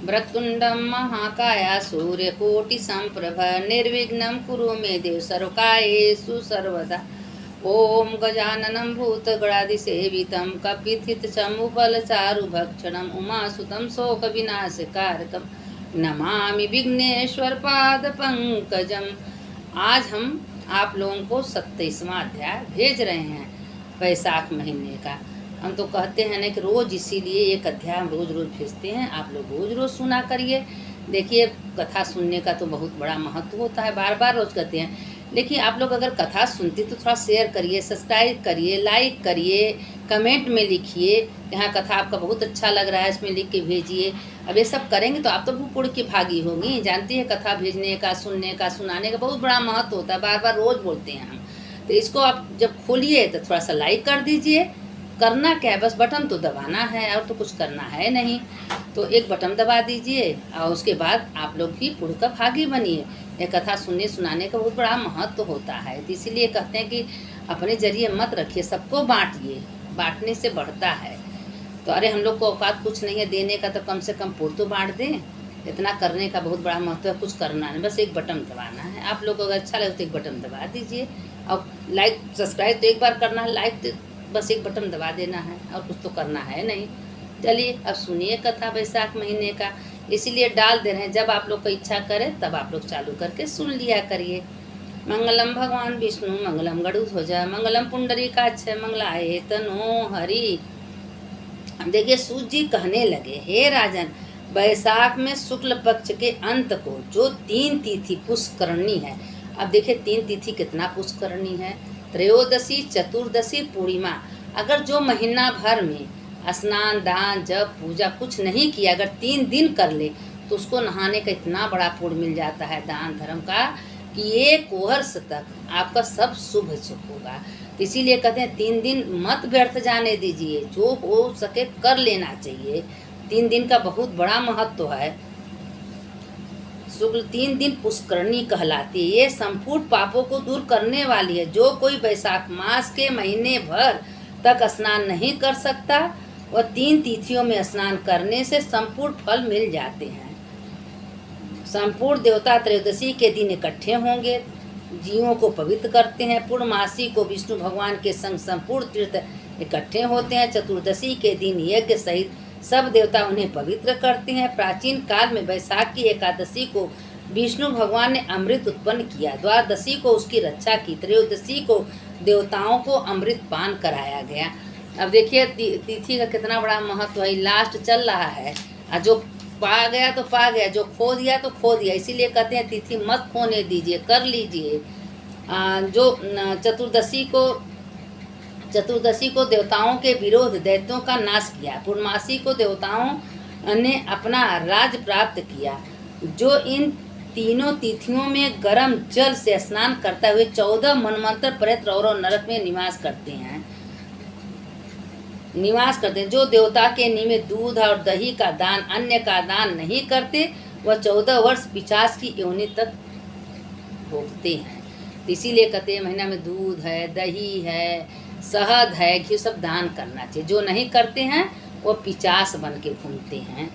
वक्रतुंडं महाकाया सूर्यकोटिसम्प्रभ निर्विघ्नं कुरु मे देव सर्वकार्येषु सर्वदा। ओम गजाननं भूतगणादिसेवितं कपित्थितचमुपलचारुभक्षणम् उमासुतं शोकविनाशकारकं नमामि विघ्नेश्वर पादपंकजम। आज हम आप लोगों को 27वां अध्याय भेज रहे हैं वैशाख महीने का। हम तो कहते हैं ना कि रोज़ इसीलिए एक अध्याय हम रोज़ रोज़ भेजते हैं, आप लोग रोज़ रोज़ सुना करिए। देखिए कथा सुनने का तो बहुत बड़ा महत्व होता है, बार बार रोज़ कहते हैं, लेकिन आप लोग अगर कथा सुनते तो थोड़ा शेयर करिए, सब्सक्राइब करिए, लाइक करिए, कमेंट में लिखिए यहाँ कथा आपका बहुत अच्छा लग रहा है, इसमें लिख के भेजिए। अब ये सब करेंगे तो आप तो पुण्य की भागी होंगी। जानती है कथा भेजने का, सुनने का, सुनाने का बहुत बड़ा महत्व होता है, बार बार रोज़ बोलते हैं हम। तो इसको आप जब खोलिए तो थोड़ा सा लाइक कर दीजिए। करना क्या है, बस बटन तो दबाना है और तो कुछ करना है नहीं। तो एक बटन दबा दीजिए और उसके बाद आप लोग भी पुण्य का भागी बनिए। ये कथा सुनने सुनाने का बहुत बड़ा महत्व होता है, तो इसीलिए कहते हैं कि अपने जरिए मत रखिए, सबको बांटिए, बांटने से बढ़ता है। तो अरे हम लोग को औकात कुछ नहीं है देने का, तो कम से कम पुण्य तो बांट दें। इतना करने का बहुत बड़ा महत्व है, कुछ करना नहीं, बस एक बटन दबाना है। आप लोग को अगर अच्छा लगे तो एक बटन दबा दीजिए और लाइक सब्सक्राइब तो एक बार करना है, लाइक तो बस एक बटन दबा देना है और कुछ तो करना है नहीं। चलिए अब सुनिए कथा वैशाख महीने का, इसीलिए डाल दे रहे हैं, जब आप लोग को इच्छा करे तब आप लोग चालू करके सुन लिया करिए। मंगलम भगवान विष्णु मंगलम गरुध्वज मंगलम पुंडरीकाक्ष मंगलाय तनो हरि। देखिए सूत जी कहने लगे, हे राजन, वैशाख में शुक्ल पक्ष के अंत को जो 3 तिथि पुष्करणी है। अब देखिए 3 तिथि कितना पुष्करणी है, त्रयोदशी, चतुर्दशी, पूर्णिमा। अगर जो महीना भर में स्नान दान जप पूजा कुछ नहीं किया, अगर 3 दिन कर ले तो उसको नहाने का इतना बड़ा पुण्य मिल जाता है दान धर्म का कि 1 वर्ष तक आपका सब शुभ होगा। तो इसीलिए कहते हैं 3 दिन मत व्यर्थ जाने दीजिए, जो हो सके कर लेना चाहिए। 3 दिन का बहुत बड़ा महत्व है। शुक्ल 3 दिन पुष्करणी कहलाती है, ये संपूर्ण पापों को दूर करने वाली है। जो कोई वैशाख मास के महीने भर तक स्नान नहीं कर सकता, वह 3 तिथियों में स्नान करने से संपूर्ण फल मिल जाते हैं। संपूर्ण देवता त्रयोदशी के दिन इकट्ठे होंगे, जीवों को पवित्र करते हैं। पूर्णमासी को विष्णु भगवान के संग संपूर्ण तीर्थ इकट्ठे होते हैं। चतुर्दशी के दिन यज्ञ सहित सब देवता उन्हें पवित्र करते हैं। प्राचीन काल में वैशाख की एकादशी को विष्णु भगवान ने अमृत उत्पन्न किया, द्वादशी को उसकी रक्षा की, त्रयोदशी को देवताओं को अमृत पान कराया गया। अब देखिए तिथि का कितना बड़ा महत्व है। लास्ट चल रहा है, और जो पा गया तो पा गया, जो खो दिया तो खो दिया। इसीलिए कहते हैं तिथि मत खोने दीजिए, कर लीजिए। जो चतुर्दशी को देवताओं के विरोध दैत्यों का नाश किया। पूर्णमासी को देवताओं ने अपना राज प्राप्त किया। जो इन तीनों तिथियों में गर्म जल से स्नान करते हुए 14 मनवंतर प्रेत और नरक में निवास करते हैं। जो देवता के निमित्त दूध और दही का दान, अन्य का दान नहीं करते, वह 14 वर्ष पिशाच की योनि तक भोगते हैं। तो इसीलिए कहते हैं महीना में दूध है, दही है, शहद है, घी सब दान करना चाहिए। जो नहीं करते हैं वो पिशाच बन के घूमते हैं,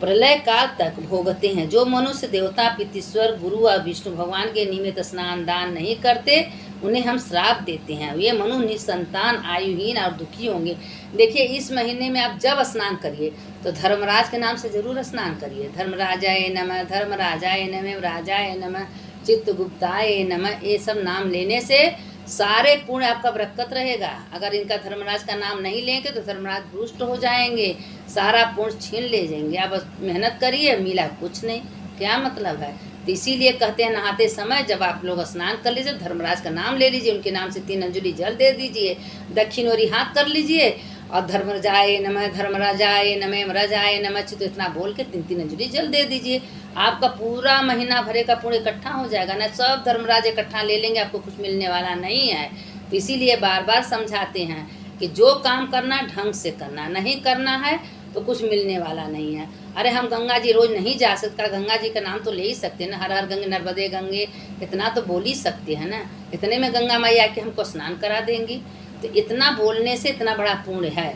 प्रलय काल तक भोगते हैं। जो मनुष्य देवता पितृश्वर गुरु और विष्णु भगवान के निमित्त स्नान दान नहीं करते, उन्हें हम श्राप देते हैं। ये मनु निसंतान, आयुहीन और दुखी होंगे। देखिए इस महीने में आप जब स्नान करिए तो धर्मराज के नाम से जरूर स्नान करिए। धर्मराजाय नमः, धर्मराजाय नमः, राजाय नमः, चित्रगुप्ताय नमः, ये सब नाम लेने से सारे पुण्य आपका बरकत रहेगा। अगर इनका धर्मराज का नाम नहीं लेंगे तो धर्मराज भ्रष्ट हो जाएंगे, सारा पुण्य छीन ले जाएंगे। आप बस मेहनत करिए, मिला कुछ नहीं, क्या मतलब है। तो इसीलिए कहते हैं नहाते समय जब आप लोग स्नान कर लीजिए, धर्मराज का नाम ले लीजिए, उनके नाम से 3 अंजलि जल दे दीजिए, दक्षिण ओरी हाथ कर लीजिए और धर्मराजाय नमः, धर्मराजाय नमः, राजाय नमः, तो इतना बोल के 3 अंजलि जल दे दीजिए। आपका पूरा महीना भरे का पुण्य इकट्ठा हो जाएगा ना। सब धर्मराज इकट्ठा ले लेंगे, आपको कुछ मिलने वाला नहीं है। तो इसीलिए बार बार समझाते हैं कि जो काम करना ढंग से करना, नहीं करना है तो कुछ मिलने वाला नहीं है। अरे हम गंगा जी रोज नहीं जा सकता, गंगा जी का नाम तो ले ही सकते हैं ना, हर हर गंगे नर्मदे गंगे, इतना तो बोल ही सकते हैं ना। इतने में गंगा मैया के हमको स्नान करा देंगी, तो इतना बोलने से इतना बड़ा पुण्य है।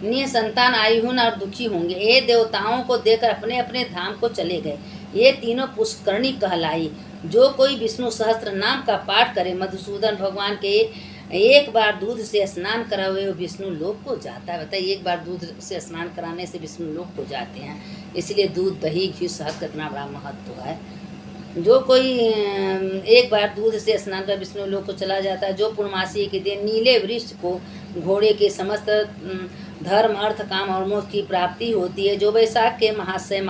निसंतान आयुन और दुखी होंगे। ये देवताओं को देकर अपने अपने धाम को चले गए। ये तीनों पुष्करणी कहलाई। जो कोई विष्णु सहस्त्र नाम का पाठ करे, मधुसूदन भगवान के एक बार दूध से स्नान करा हुए वो विष्णु लोक को जाता है। बताइए, एक बार दूध से स्नान कराने से विष्णु लोक को जाते हैं। इसलिए दूध, दही, घी, शहद का इतना बड़ा महत्व है। जो कोई एक बार दूध से स्नान कर विष्णु लोक को चला जाता है। जो पूर्णमासी के दिन नीले वृक्ष को घोड़े के समस्त धर्म, अर्थ, काम और मोक्ष की प्राप्ति होती है। जो वैशाख के महाशय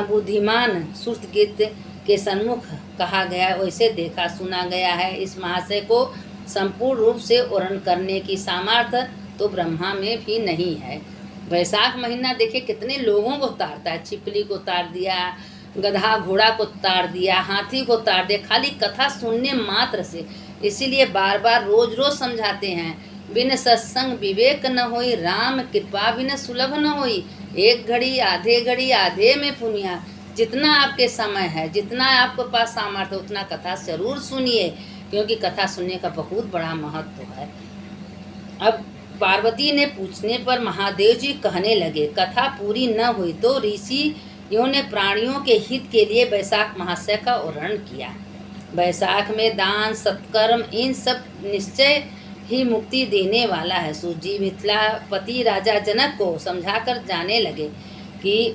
बुद्धिमान सुरतगीत के सन्मुख कहा गया, वैसे देखा सुना गया है। इस महाशय को संपूर्ण रूप से ओरण करने की सामर्थ्य तो ब्रह्मा में भी नहीं है। वैशाख महीना देखिए कितने लोगों को तारता है। छिपली को तार दिया, गधा घोड़ा को तार दिया, हाथी को तार दिया, खाली कथा सुनने मात्र से। इसीलिए बार बार रोज रोज समझाते हैं, बिन सत्संग विवेक न होई, राम कृपा बिन सुलभ न होई। एक घड़ी आधे में पुनिया। जितना आपके समय है, जितना आपके पास सामर्थ्य, उतना कथा जरूर सुनिए, क्योंकि कथा सुनने का बहुत बड़ा महत्व है। अब पार्वती ने पूछने पर महादेव जी कहने लगे, कथा पूरी न हुई तो ऋषियों ने प्राणियों के हित के लिए वैशाख महाशय का ओरण किया। वैशाख में दान, सत्कर्म, इन सब निश्चय ही मुक्ति देने वाला है। सूजी मिथिलापति राजा जनक को समझाकर जाने लगे कि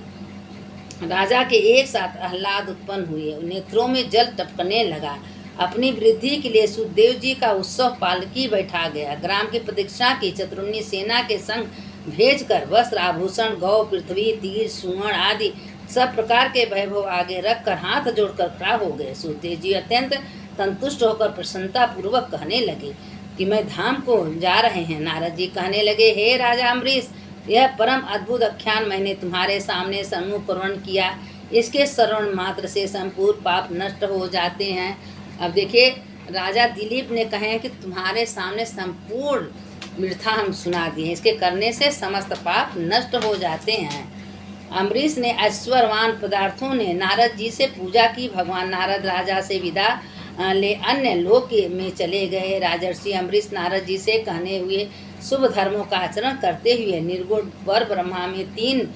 राजा के एक साथ आह्लाद उत्पन्न हुए, नेत्रों में जल टपकने लगा। अपनी वृद्धि के लिए सुखदेव जी का उत्सव पालकी बैठा गया। ग्राम की प्रतीक्षा की चतुर्णी सेना के संग भेजकर वस्त्र, आभूषण, गौ, पृथ्वी, तीर, सुवर्ण आदि सब प्रकार के वैभव आगे रखकर हाथ जोड़कर खड़ा हो गए। सुखदेव जी अत्यंत संतुष्ट होकर प्रसन्नता पूर्वक कहने लगे कि मैं धाम को जा रहे हैं। नारद जी कहने लगे, हे राजा अम्बरीश, यह परम अद्भुत आख्यान मैंने तुम्हारे सामने सम्मुख श्रवण किया। इसके श्रवण मात्र से संपूर्ण पाप नष्ट हो जाते हैं। अब देखिए, राजा दिलीप ने कहे हैं कि तुम्हारे सामने संपूर्ण वृथा हम सुना दिए, इसके करने से समस्त पाप नष्ट हो जाते हैं। अम्बरीश ने ऐश्वर्यवान पदार्थों ने नारद जी से पूजा की। भगवान नारद राजा से विदा ले अन्य लोक में चले गए। राजर्षि अम्बरीश नारद जी से कहने हुए शुभ धर्मों का आचरण करते हुए निर्गुण पर ब्रह्मा में 3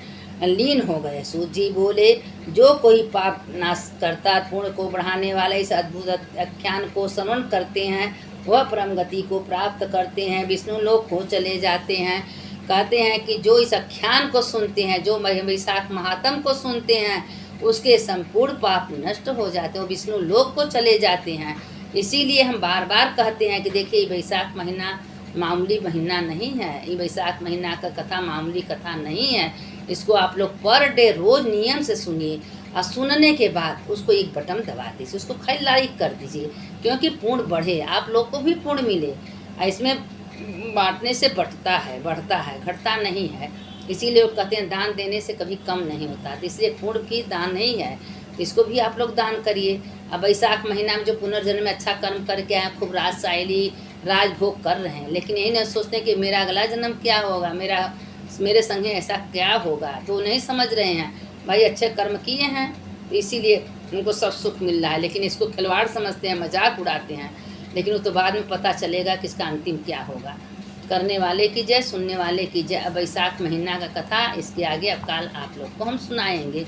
लीन हो गए। सूत जी बोले, जो कोई पाप नाश करता, पुण्य को बढ़ाने वाला इस अद्भुत आख्यान को श्रवण करते हैं, वह परम गति को प्राप्त करते हैं, विष्णु लोक को चले जाते हैं। कहते हैं कि जो इस आख्यान को सुनते हैं, जो वैशाख महात्म को सुनते हैं, उसके संपूर्ण पाप नष्ट हो जाते हैं, विष्णु लोक को चले जाते हैं। इसीलिए हम बार बार कहते हैं कि देखिए, वैशाख महीना मामूली महीना नहीं है। ये वैशाख महीना का कथा मामूली कथा नहीं है। इसको आप लोग पर डे रोज नियम से सुनिए, और सुनने के बाद उसको एक बटन दबा दीजिए, उसको खाली लाइक कर दीजिए, क्योंकि पुण्य बढ़े, आप लोग को भी पुण्य मिले। इसमें बांटने से बढ़ता है, घटता नहीं है। इसीलिए वो कहते हैं दान देने से कभी कम नहीं होता। तो इसलिए पुण्य की दान नहीं है, इसको भी आप लोग दान करिए। अब वैशाख महीना में जो पुनर्जन्म में अच्छा कर्म करके आए, खूब राजशाही राजभोग कर रहे हैं, लेकिन यही न सोचते कि मेरा अगला जन्म क्या होगा, मेरे संगे ऐसा क्या होगा, तो नहीं समझ रहे हैं। भाई अच्छे कर्म किए हैं तो इसीलिए उनको सब सुख मिल रहा है, लेकिन इसको खिलवाड़ समझते हैं, मजाक उड़ाते हैं। लेकिन वो तो बाद में पता चलेगा कि इसका अंतिम क्या होगा। करने वाले की जय, सुनने वाले की जय। अब वैशाख महीना का कथा इसके आगे अब काल आप लोग को हम सुनाएंगे।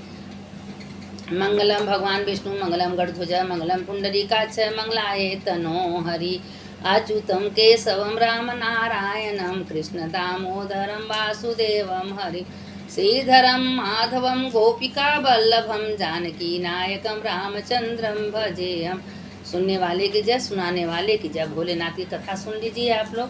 मंगलम भगवान विष्णु मंगलम गणध्वज मंगलम पुंडरीकाक्ष मंगलाय तनो हरि। अच्युतम केशवम राम नारायणम कृष्ण दामोदरम वासुदेवम हरि। श्रीधरम माधवम गोपिका वल्लभम जानकी नायकम रामचंद्रम भजेयम। सुनने वाले की जय, सुनाने वाले की जय। भोलेनाथ की कथा सुन लीजिए आप लोग।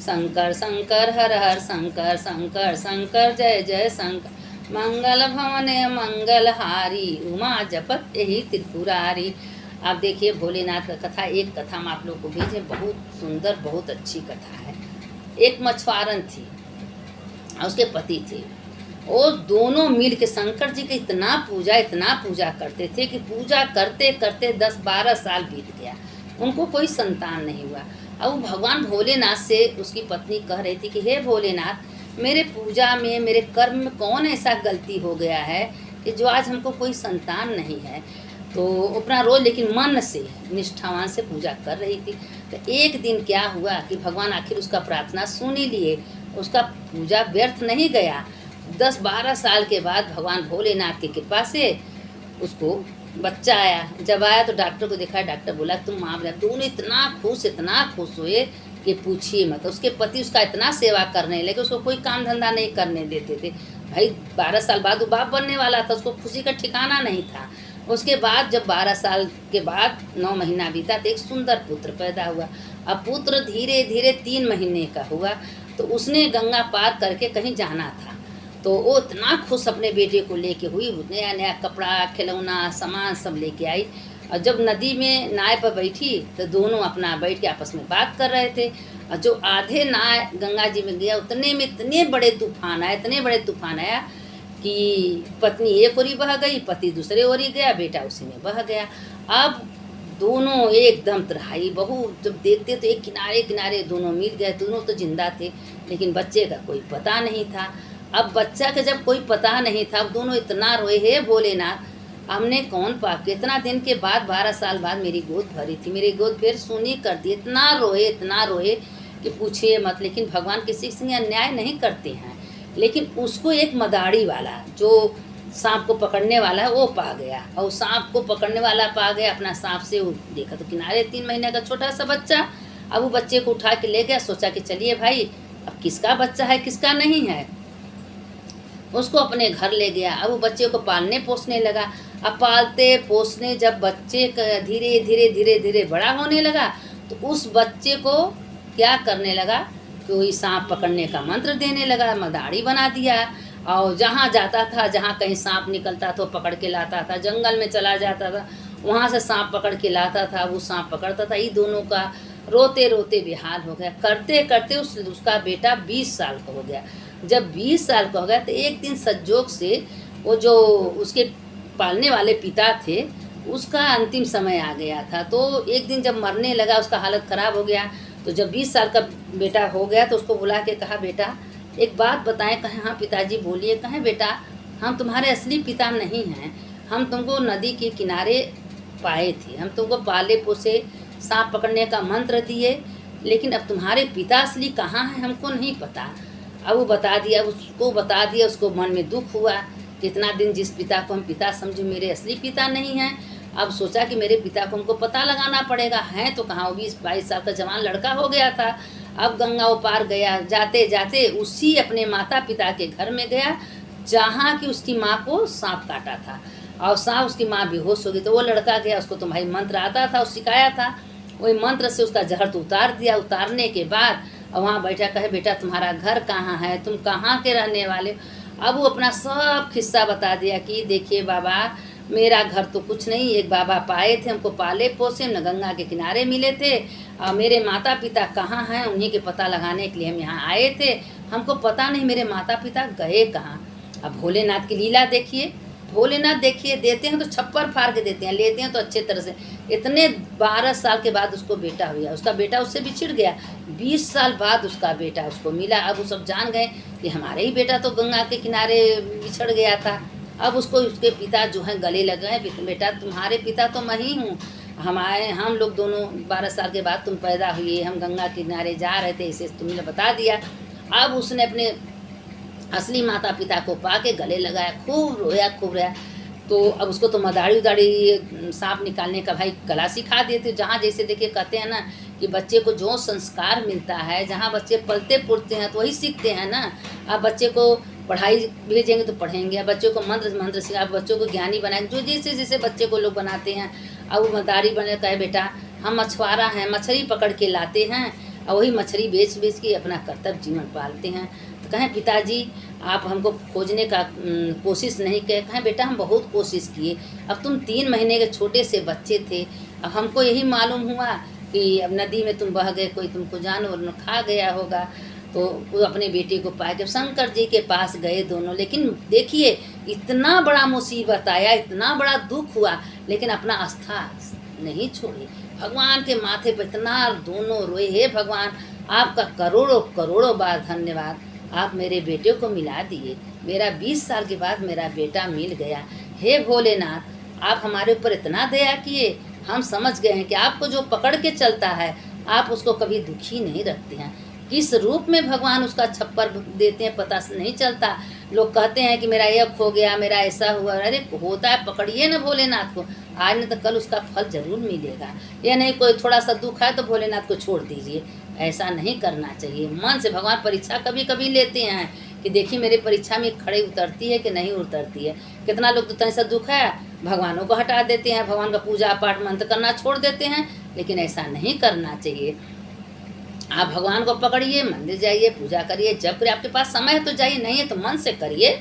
शंकर शंकर हर हर शंकर, शंकर शंकर जय जय शंकर। मंगल भवने मंगलहारी, उमा जपत यही त्रिपुरारी। आप देखिए भोलेनाथ का कथा, एक कथा हम आप लोग को भेजे, बहुत सुंदर, बहुत अच्छी कथा है। एक मछुआरन थी और उसके पति थे। वो दोनों मिल के शंकर जी की इतना पूजा करते थे कि पूजा करते करते 10-12 साल बीत गया, उनको कोई संतान नहीं हुआ। अब भगवान भोलेनाथ से उसकी पत्नी कह रही थी कि हे भोलेनाथ, मेरे पूजा में, मेरे कर्म में कौन ऐसा गलती हो गया है कि जो आज हमको कोई संतान नहीं है। तो अपना रोज लेकिन मन से निष्ठावान से पूजा कर रही थी। तो एक दिन क्या हुआ कि भगवान आखिर उसका प्रार्थना सुन ही लिए। उसका पूजा व्यर्थ नहीं गया। 10-12 साल के बाद भगवान भोलेनाथ की कृपा से उसको बच्चा आया। जब आया तो डॉक्टर को दिखाया, डॉक्टर बोला तुम माँ बेटा। दोनों इतना खुश हुए कि पूछिए मत। उसके पति उसका इतना सेवा करने लगे, उसको कोई काम धंधा नहीं करने देते थे। भाई 12 साल बाद वो बाप बनने वाला था, उसको खुशी का ठिकाना नहीं था। उसके बाद जब 12 साल के बाद 9 महीना बीता तो एक सुंदर पुत्र पैदा हुआ। अब पुत्र धीरे धीरे 3 महीने का हुआ तो उसने गंगा पार करके कहीं जाना था, तो वो इतना खुश अपने बेटे को लेके हुई। नया नया कपड़ा, खिलौना, सामान सब लेके आई। और जब नदी में नाव पर बैठी तो दोनों अपना बैठ के आपस में बात कर रहे थे। और जो आधे नाव गंगा जी में गया उतने में इतने बड़े तूफान आया कि पत्नी एक ओरी बह गई, पति दूसरे ओरी गया, बेटा उसी में बह गया। अब दोनों एकदम तराई बहू जब देखते तो एक किनारे किनारे दोनों मिल गए। दोनों तो जिंदा थे लेकिन बच्चे का कोई पता नहीं था। अब बच्चा का जब कोई पता नहीं था, अब दोनों इतना रोए, हे भोलेनाथ हमने कौन पाप किया, इतना दिन के बाद 12 साल बाद मेरी गोद भरी थी, मेरी गोद फिर सूनी कर दी। इतना रोए कि पूछिए मत। लेकिन भगवान किसी से अन्याय नहीं करते हैं। लेकिन उसको एक मदारी वाला जो सांप को पकड़ने वाला है वो पा गया, और सांप को पकड़ने वाला पा गया। अपना सांप से वो देखा तो किनारे 3 महीने का छोटा सा बच्चा। अब वो बच्चे को उठा के ले गया, सोचा कि चलिए भाई अब किसका बच्चा है किसका नहीं है। उसको अपने घर ले गया। अब वो बच्चे को पालने पोसने लगा। अब पालते पोसने जब बच्चे धीरे धीरे बड़ा होने लगा तो उस बच्चे को क्या करने लगा कि वही सांप पकड़ने का मंत्र देने लगा, मदारी बना दिया। और जहाँ जाता था, जहाँ कहीं सांप निकलता था पकड़ के लाता था। जंगल में चला जाता था, वहाँ से सांप पकड़ के लाता था, वो सांप पकड़ता था। ये दोनों का रोते रोते बेहाल हो गया। करते करते उसका बेटा 20 साल का हो गया। जब 20 साल का हो गया तो एक दिन संजोग से वो जो उसके पालने वाले पिता थे उसका अंतिम समय आ गया था। तो एक दिन जब मरने लगा, उसका हालत ख़राब हो गया। तो जब 20 साल का बेटा हो गया तो उसको बुला के कहा, बेटा एक बात बताएं। कहे हाँ पिताजी बोलिए। कहे बेटा हम तुम्हारे असली पिता नहीं हैं, हम तुमको नदी के किनारे पाए थे, हम तुमको पाले पोसे सांप पकड़ने का मंत्र दिए, लेकिन अब तुम्हारे पिता असली कहाँ हैं हमको नहीं पता। अब वो बता दिया, उसको मन में दुख हुआ कि इतना दिन जिस पिता को हम पिता समझे मेरे असली पिता नहीं हैं। अब सोचा कि मेरे पिता को हमको पता लगाना पड़ेगा। हैं तो कहाँ, वो 20-22 साल का जवान लड़का हो गया था। अब गंगा वो पार गया, जाते जाते उसी अपने माता पिता के घर में गया जहाँ की उसकी माँ को सांप काटा था, और सांप उसकी माँ बेहोश हो गई। तो वो लड़का गया, उसको तो भाई मंत्र आता था, उस सिखाया था, वही मंत्र से उसका जहर तो उतार दिया। उतारने के बाद और वहाँ बैठा, कहे बेटा तुम्हारा घर कहाँ है, तुम कहाँ के रहने वाले। अब वो अपना सब किस्सा बता दिया कि देखिए बाबा मेरा घर तो कुछ नहीं, एक बाबा पाए थे, हमको पाले पोसे, न गंगा के किनारे मिले थे, और मेरे माता पिता कहाँ हैं उन्हीं के पता लगाने के लिए हम यहाँ आए थे, हमको पता नहीं मेरे माता पिता गए कहाँ। अब भोलेनाथ की लीला देखिए, भोलेनाथ देखिए देते हैं तो छप्पर फाड़ के देते हैं, लेते हैं तो अच्छे तरह से। इतने 12 साल के बाद उसको बेटा हुआ, उसका बेटा उससे बिछड़ गया। 20 साल बाद उसका बेटा उसको मिला। अब वो सब जान गए कि हमारे ही बेटा तो गंगा के किनारे बिछड़ गया था। अब उसको उसके पिता जो हैं गले लग गए, बेटा तुम्हारे पिता तो मैं ही हूँ, हम लोग दोनों 12 साल के बाद तुम पैदा हुए, हम गंगा के किनारे जा रहे थे, इसे तुमने बता दिया। अब उसने अपने असली माता पिता को पा के गले लगाया, खूब रोया। तो अब उसको तो मदारी उदारी सांप निकालने का भाई कला सिखा दिए थे। जहाँ जैसे देखिए कहते हैं ना कि बच्चे को जो संस्कार मिलता है, जहाँ बच्चे पलते पुरते हैं तो वही सीखते हैं ना। अब बच्चे को पढ़ाई भेजेंगे तो पढ़ेंगे, अब बच्चों को मंत्र सिखा, बच्चों को ज्ञानी बनाएंगे, जो जैसे जैसे बच्चे को लोग बनाते हैं। अब वो मदारी बने, कहे बेटा हम मछुआरा हैं, मछली पकड़ के लाते हैं और वही मछली बेच के अपना कर्तव्य जीवन पालते हैं। तो कहें पिताजी आप हमको खोजने का कोशिश नहीं किए। कहें बेटा हम बहुत कोशिश किए, अब तुम 3 महीने के छोटे से बच्चे थे, अब हमको यही मालूम हुआ कि अब नदी में तुम बह गए, कोई तुमको जानवर खा गया होगा। तो वो अपने बेटे को पाए के शंकर जी के पास गए दोनों। लेकिन देखिए इतना बड़ा मुसीबत आया, इतना बड़ा दुख हुआ, लेकिन अपना आस्था नहीं छोड़ी। भगवान के माथे पर इतना दोनों रोए, हे भगवान आपका करोड़ों बार धन्यवाद, आप मेरे बेटे को मिला दिए, मेरा 20 साल के बाद मेरा बेटा मिल गया। हे भोलेनाथ आप हमारे ऊपर इतना दया किए, हम समझ गए हैं कि आपको जो पकड़ के चलता है आप उसको कभी दुखी नहीं रखते हैं। किस रूप में भगवान उसका छप्पर देते हैं पता नहीं चलता। लोग कहते हैं कि मेरा ये खो गया, मेरा ऐसा हुआ। अरे होता है, पकड़िए ना भोलेनाथ को, आज नहीं तो कल उसका फल जरूर मिलेगा। ये नहीं कोई थोड़ा सा दुख है तो भोलेनाथ को छोड़ दीजिए, ऐसा नहीं करना चाहिए। मन से भगवान परीक्षा कभी कभी लेते हैं कि देखिए मेरे परीक्षा में खड़े उतरती है कि नहीं उतरती है। कितना लोग तो तनि सा दुख है भगवानों को हटा देते हैं, भगवान का पूजा पाठ मंत्र करना छोड़ देते हैं, लेकिन ऐसा नहीं करना चाहिए। आप भगवान को पकड़िए, मंदिर जाइए, पूजा करिए, जब करिए, आपके पास समय है तो जाइए, नहीं है तो मन से करिए।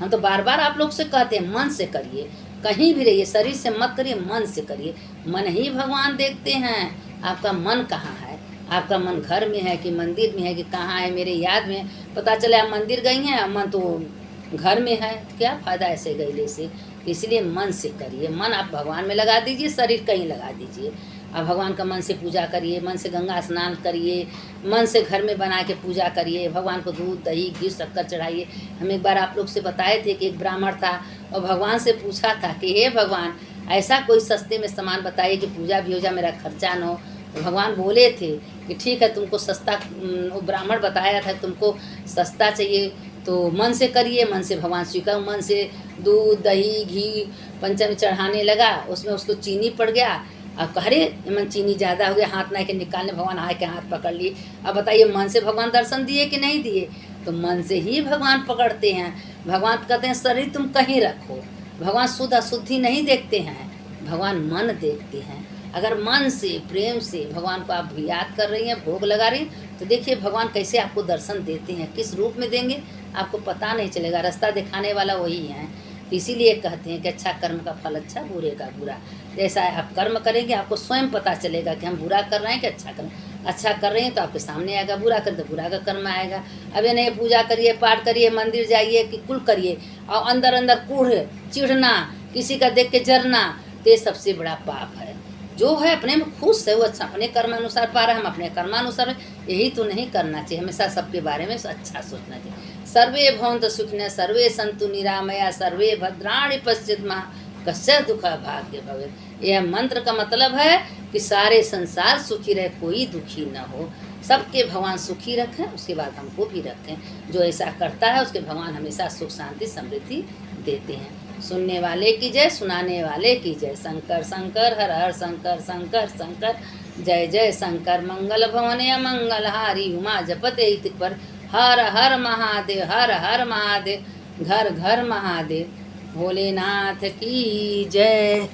हम तो बार बार आप लोग से कहते हैं मन से करिए, कहीं भी रहिए, शरीर से मत करिए, मन से करिए। मन ही भगवान देखते हैं, आपका मन कहाँ है, आपका मन घर में है कि मंदिर में है कि कहाँ है, मेरे याद में पता चले आप मंदिर गई हैं, मन तो घर में है, क्या फ़ायदा ऐसे गईले से। तो इसलिए मन से करिए, मन आप भगवान में लगा दीजिए, शरीर कहीं लगा दीजिए। आप भगवान का मन से पूजा करिए, मन से गंगा स्नान करिए, मन से घर में बना के पूजा करिए, भगवान को दूध दही घी शक्कर चढ़ाइए। हम एक बार आप लोग से बताए थे कि एक ब्राह्मण था और भगवान से पूछा था कि हे भगवान, ऐसा कोई सस्ते में सामान बताइए कि पूजा भी हो जाए, मेरा खर्चा न हो। तो भगवान बोले थे कि ठीक है, तुमको सस्ता, वो ब्राह्मण बताया था तुमको सस्ता चाहिए तो मन से करिए। मन से भगवान स्वीकार, मन से दूध दही घी पंचम चढ़ाने लगा, उसमें उसको चीनी पड़ गया। अब कह रहे मन चीनी ज़्यादा हो गया, हाथ ना के निकालने, भगवान आए के हाथ पकड़ लिए। अब बताइए मन से भगवान दर्शन दिए कि नहीं दिए? तो मन से ही भगवान पकड़ते हैं। भगवान कहते हैं शरीर तुम कहीं रखो, भगवान शुद्ध अशुद्धि नहीं देखते हैं, भगवान मन देखते हैं। अगर मन से प्रेम से भगवान को आप याद कर रही हैं, भोग लगा रही हैं, तो देखिए भगवान कैसे आपको दर्शन देते हैं, किस रूप में देंगे आपको पता नहीं चलेगा, रास्ता दिखाने वाला वही है। तो इसीलिए कहते हैं कि अच्छा कर्म का फल अच्छा, बुरे का बुरा। जैसा आप कर्म करेंगे आपको स्वयं पता चलेगा कि हम बुरा कर रहे हैं कि अच्छा कर रहे हैं। अच्छा कर रहे हैं तो आपके सामने आएगा, बुरा करें तो बुरा का कर्म आएगा। अब ये नहीं पूजा करिए, पाठ करिए, मंदिर जाइए कि कुल करिए और अंदर अंदर कूढ़ चिढ़ना, किसी का देख के जरना, तो ये सबसे बड़ा पाप है। जो है अपने में खुश है वो अच्छा, अपने कर्म अनुसार पा रहा है, हम अपने कर्मानुसार, यही तो नहीं करना चाहिए। हमेशा सबके बारे में अच्छा सोचना चाहिए। सर्वे भवन्तु सुखिनः, सर्वे सन्तु निरामया, सर्वे भद्राणि पश्येत् कस्य दुख भाग्य भवेत्। यह मंत्र का मतलब है कि सारे संसार सुखी रहे, कोई दुखी न हो, सबके भगवान सुखी रखें, उसके बाद हमको भी रखें। जो ऐसा करता है उसके भगवान हमेशा सुख शांति समृद्धि देते हैं। सुनने वाले की जय, सुनाने वाले की जय। शंकर शंकर हर हर शंकर शंकर शंकर, जय जय शंकर। मंगल भवने मंगल हारी, उमा जपते इति पर, हर हर महादेव, हर हर महादेव, घर घर महादेव। भोलेनाथ की जय।